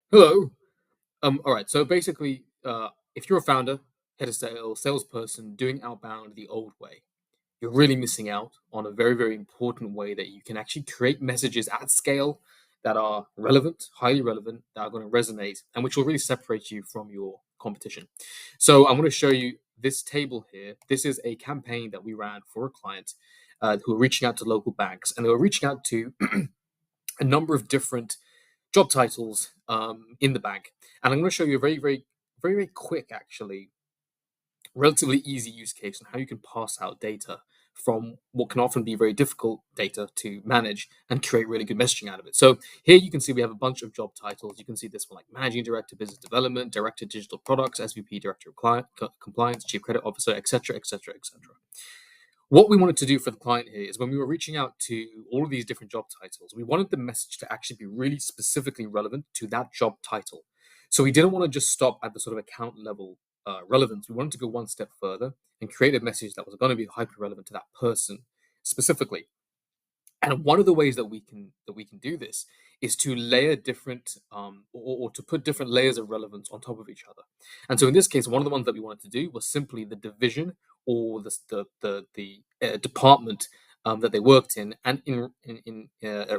Hello. All right. So basically, if you're a founder, head of sales, salesperson doing outbound the old way, you're really missing out on a very, very important way that you can actually create messages at scale that are relevant, highly relevant, that are going to resonate, and which will really separate you from your competition. So I'm going to show you this table here. This is a campaign that we ran for a client who were reaching out to local banks, and they were reaching out to a number of different job titles in the bank. And I'm going to show you a very, very, very, very quick, actually, relatively easy use case on how you can pass out data from what can often be very difficult data to manage and create really good messaging out of it. So here you can see we have a bunch of job titles. You can see this one like Managing Director, Business Development, Director, Digital Products, SVP, Director of Compliance, Chief Credit Officer, etc., etc., etc. What we wanted to do for the client here is when we were reaching out to all of these different job titles, we wanted the message to actually be really specifically relevant to that job title. So we didn't want to just stop at the sort of account level relevance. We wanted to go one step further and create a message that was going to be hyper relevant to that person specifically. And one of the ways that we can do this is to layer different or to put different layers of relevance on top of each other. And so in this case, one of the ones that we wanted to do was simply the division or the department that they worked in, and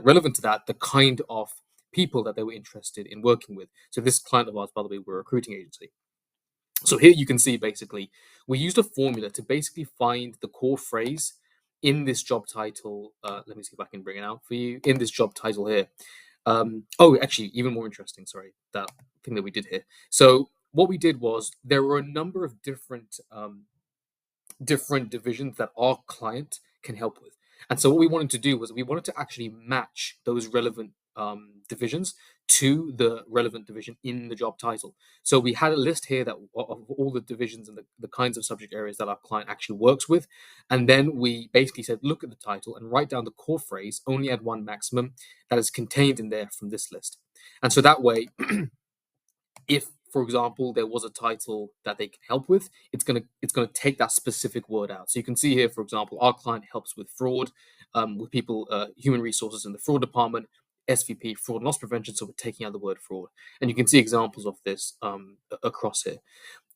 relevant to that, the kind of people that they were interested in working with. So this client of ours, by the way, we're a recruiting agency. So here you can see basically we used a formula to basically find the core phrase in this job title. Let me see if I can bring it out for you in this job title here. Oh, actually, even more interesting. Sorry, that thing that we did here. So what we did was there were a number of different divisions that our client can help with. And so what we wanted to do was we wanted to actually match those relevant divisions to the relevant division in the job title. So we had a list here that of all the divisions and the kinds of subject areas that our client actually works with. And then we basically said, look at the title and write down the core phrase, only add one maximum, that is contained in there from this list. And so that way, if for example there was a title that they can help with, it's gonna take that specific word out. So you can see here, for example, our client helps with fraud, with people, human resources in the fraud department, SVP, fraud and loss prevention. So we're taking out the word fraud, and you can see examples of this across here.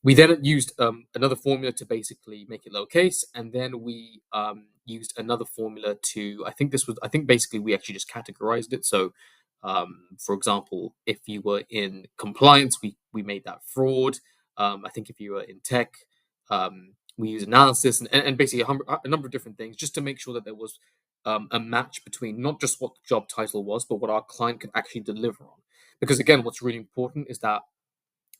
We then used another formula to basically make it lowercase, and then we used another formula to, I think basically we actually just categorized it. So for example, if you were in compliance, we made that fraud. I think if you were in tech, we use analysis and basically a number of different things just to make sure that there was a match between not just what the job title was, but what our client could actually deliver on. Because again, what's really important is that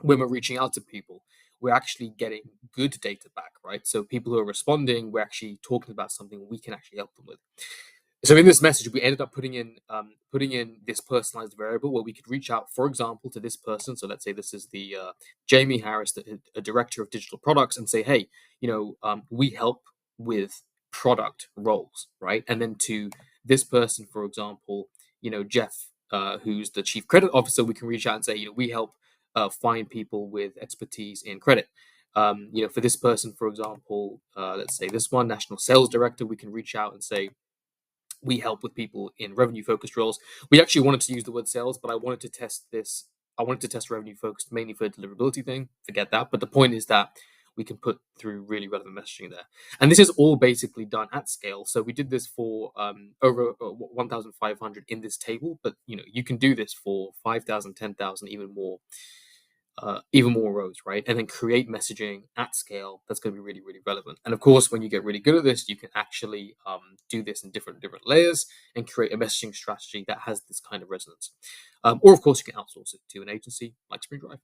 when we're reaching out to people, we're actually getting good data back, right? So people who are responding, we're actually talking about something we can actually help them with. So in this message, we ended up putting in this personalized variable where we could reach out, for example, to this person. So let's say this is the Jamie Harris, a director of digital products, and say, hey, we help with product roles, right? And then to this person, for example, Jeff, who's the chief credit officer, we can reach out and say, we help find people with expertise in credit. For this person, for example, let's say this one, national sales director, we can reach out and say, we help with people in revenue focused roles. We actually wanted to use the word sales, but I wanted to test this. I wanted to test revenue focused mainly for a deliverability thing. Forget that. But the point is that we can put through really relevant messaging there. And this is all basically done at scale. So we did this for over 1,500 in this table, but you can do this for 5,000, 10,000, even more rows, right? And then create messaging at scale that's going to be really, really relevant. And of course, when you get really good at this, you can actually do this in different layers and create a messaging strategy that has this kind of resonance. Or of course, you can outsource it to an agency like Spring Drive.